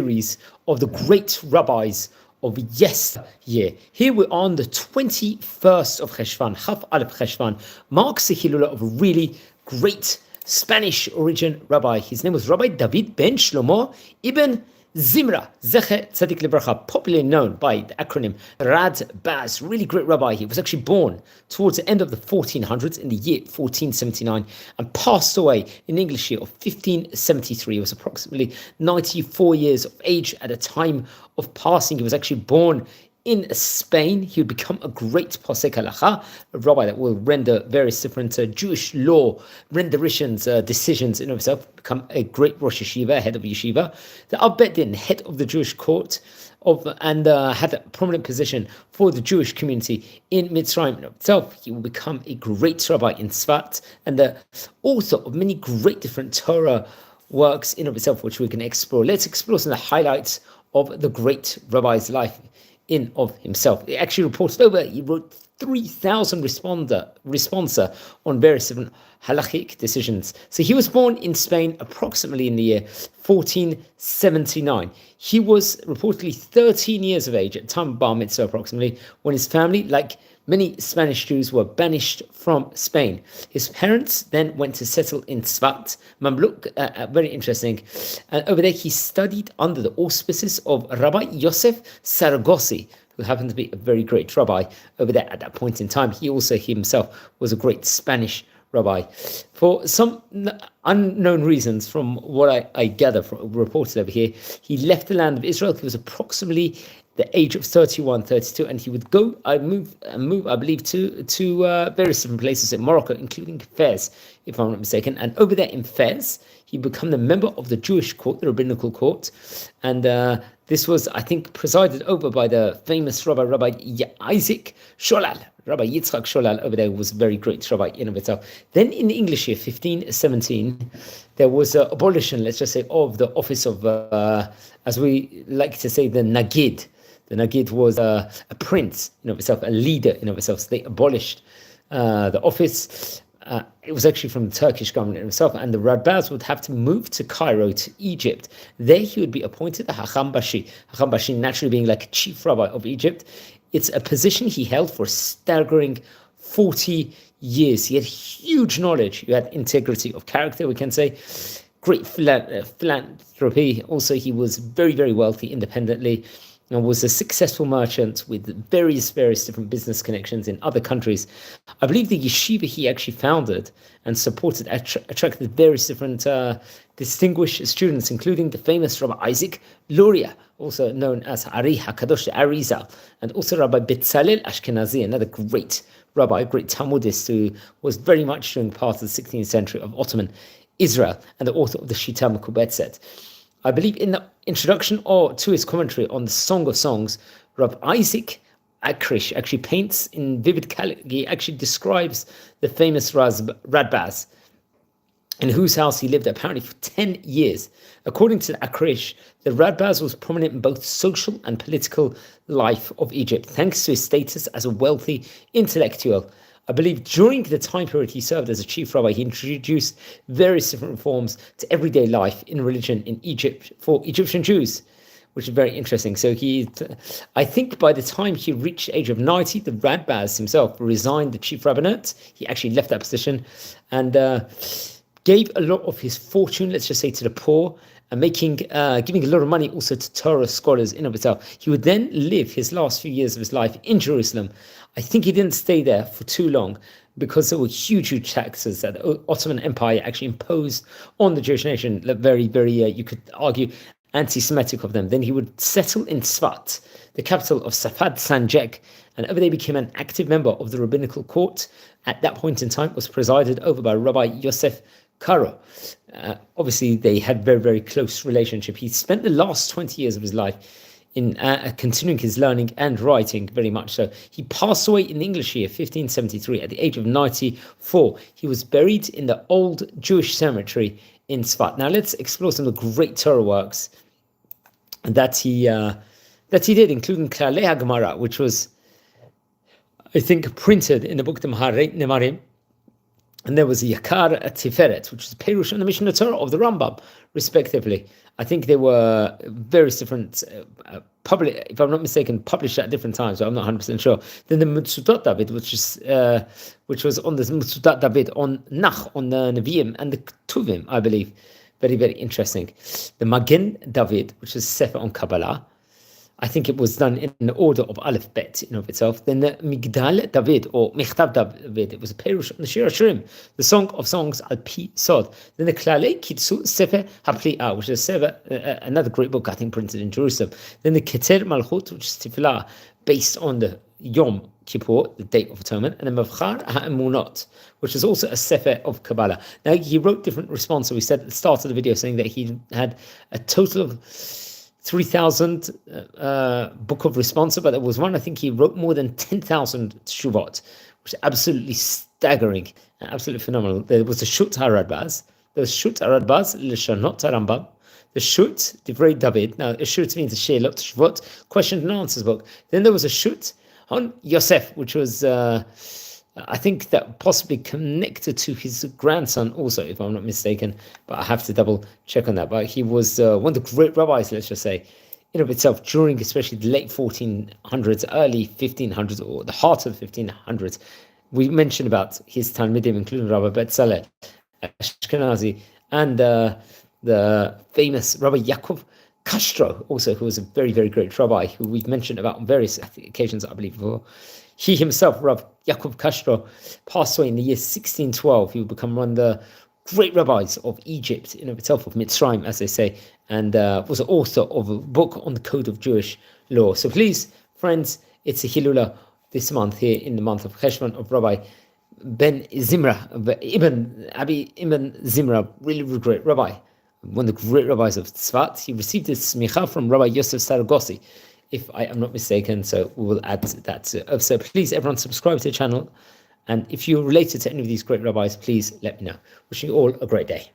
series of the great rabbis of yesteryear. Here we're on the 21st of Cheshvan. Chaf Aleph Cheshvan marks the Hilula of a really great Spanish origin rabbi. His name was Rabbi David ben Shlomo ibn Zimra, Zecher Tzadik Lebracha, popularly known by the acronym Radbaz, really great rabbi. He was actually born towards the end of the 1400s in the year 1479 and passed away in the English year of 1573. He was approximately 94 years of age at the time of passing. He was actually born in Spain. He would become a great posek halacha, a rabbi that will render various different Jewish law renditions, decisions in himself, become a great Rosh Yeshiva, head of Yeshiva, the Ab Din, head of the Jewish court, and had a prominent position for the Jewish community in Mitzrayim in itself. He will become a great rabbi in Tzfat and the author of many great different Torah works in of itself, which we can explore. Let's explore some of the highlights of the great rabbi's life in of himself. It actually reported over, he wrote 3,000 responsa on various different halachic decisions. So he was born in Spain approximately in the year 1479. He was reportedly 13 years of age at the time of Bar Mitzvah approximately, when his family, like many Spanish Jews, were banished from Spain. His parents then went to settle in Tzfat, Mamluk, very interesting. And over there he studied under the auspices of Rabbi Yosef Saragosi, who happened to be a very great rabbi over there at that point in time. He also himself was a great Spanish rabbi. For some unknown reasons, from what I gather from reported over here, he left the land of Israel. He was approximately the age of 31, 32, and he would go, move, I believe, to various different places in Morocco, including Fez, if I'm not mistaken. And over there in Fez, he became the member of the Jewish court, the rabbinical court, and this was, I think, presided over by the famous Rabbi Isaac Sholal. Rabbi Yitzchak Sholal over there was a very great rabbi in of itself. Then in the English year 1517, there was an abolition, let's just say, of the office of, as we like to say, the Nagid. The Nagid was a prince in of itself, a leader in of itself. So they abolished the office. It was actually from the Turkish government itself, and the Radbaz would have to move to Cairo, to Egypt. There he would be appointed the Hacham Bashi. Hacham Bashi naturally being like chief rabbi of Egypt. It's a position he held for a staggering 40 years. He had huge knowledge. He had integrity of character, we can say. Great philanthropy. Also, he was very, very wealthy independently, and was a successful merchant with various different business connections in other countries. I believe the yeshiva he actually founded and supported attracted various different distinguished students, including the famous Rabbi Isaac Luria, also known as Ari HaKadosh Arizal, and also Rabbi Betzalel Ashkenazi, another great rabbi, great Talmudist, who was very much during part of the 16th century of Ottoman Israel, and the author of the Shita Mekubetzet. I believe in the introduction or to his commentary on the Song of Songs, Rabbi Isaac Akrish actually paints in vivid calligraphy, actually describes the famous Radbaz, in whose house he lived apparently for 10 years. According to Akrish, the Radbaz was prominent in both social and political life of Egypt, thanks to his status as a wealthy intellectual. I believe during the time period he served as a chief rabbi, he introduced various different reforms to everyday life in religion in Egypt for Egyptian Jews, which is very interesting. So I think by the time he reached the age of 90, the Radbaz himself resigned the chief rabbinate. He actually left that position and gave a lot of his fortune, let's just say, to the poor, and giving a lot of money also to Torah scholars in of itself. He would then live his last few years of his life in Jerusalem. I think he didn't stay there for too long because there were huge taxes that the Ottoman Empire actually imposed on the Jewish nation, very, you could argue, anti-Semitic of them. Then he would settle in Tzfat, the capital of Safad Sanjek, and over there became an active member of the rabbinical court. At that point in time, was presided over by Rabbi Yosef Karo. Obviously, they had very close relationship. He spent the last 20 years of his life in continuing his learning and writing, very much so. He passed away in the English year 1573 at the age of 94. He was buried in the old Jewish cemetery in Tzfat. Now let's explore some of the great Torah works that he did, including Klalei HaGemara, which was, I think, printed in the book Nemarim, And there was a Yakar Tiferet, which is Perush and the Mishnah Torah of the Rambam, respectively. I think they were various different, if I'm not mistaken, published at different times, but I'm not 100% sure. Then the Mitzudat David, which was on the Mitzudat David on Nach, on the Nevi'im and the Ketuvim, I believe. Very, very interesting. The Magen David, which is Sefer on Kabbalah. I think it was done in the order of Aleph Bet in of itself. Then the Migdal David or Michtav David, it was a Perush on the Shir Hashirim, the Song of Songs Al Pi Sod. Then the Klalei Kitsu Sefer HaPli'ah, which is another great book I think printed in Jerusalem. Then the Keter Malchut, which is Tefillah, based on the Yom Kippur, the Day of Atonement, and the Mavchar HaEmunot, which is also a Sefer of Kabbalah. Now he wrote different responses. We said at the start of the video saying that he had a total of 3,000 book of responsa, but there was one, I think he wrote more than 10,000 shuvot, which is absolutely staggering, absolutely phenomenal. There was the Shut HaRadbaz, there was Shut HaRadbaz, Lishanot HaRambam, the Shut, Divrei David. Now, a Shut means a Sheilot Shuvot, question and answers book. Then there was a Shut on Yosef, which was, I think that possibly connected to his grandson also, if I'm not mistaken, but I have to double check on that. But he was one of the great rabbis, let's just say, in of itself, during especially the late 1400s, early 1500s, or the heart of the 1500s. We mentioned about his Talmidim, including Rabbi Betzalel, Ashkenazi, and the famous Rabbi Yaakov Castro, also, who was a very, very great rabbi, who we've mentioned about on various occasions, I believe, before. He himself, Rav Yaakov Castro, passed away in the year 1612. He would become one of the great rabbis of Egypt, in of itself, of Mitzrayim, as they say, and was the author of a book on the code of Jewish law. So please, friends, it's a Hilula this month here in the month of Cheshvan of Rabbi Ben Zimra, Ibn Zimra, really, really great rabbi, one of the great rabbis of Tzfat. He received his smicha from Rabbi Yosef Saragosi, if I am not mistaken, so we will add that. So please, everyone, subscribe to the channel. And if you're related to any of these great rabbis, please let me know. Wishing you all a great day.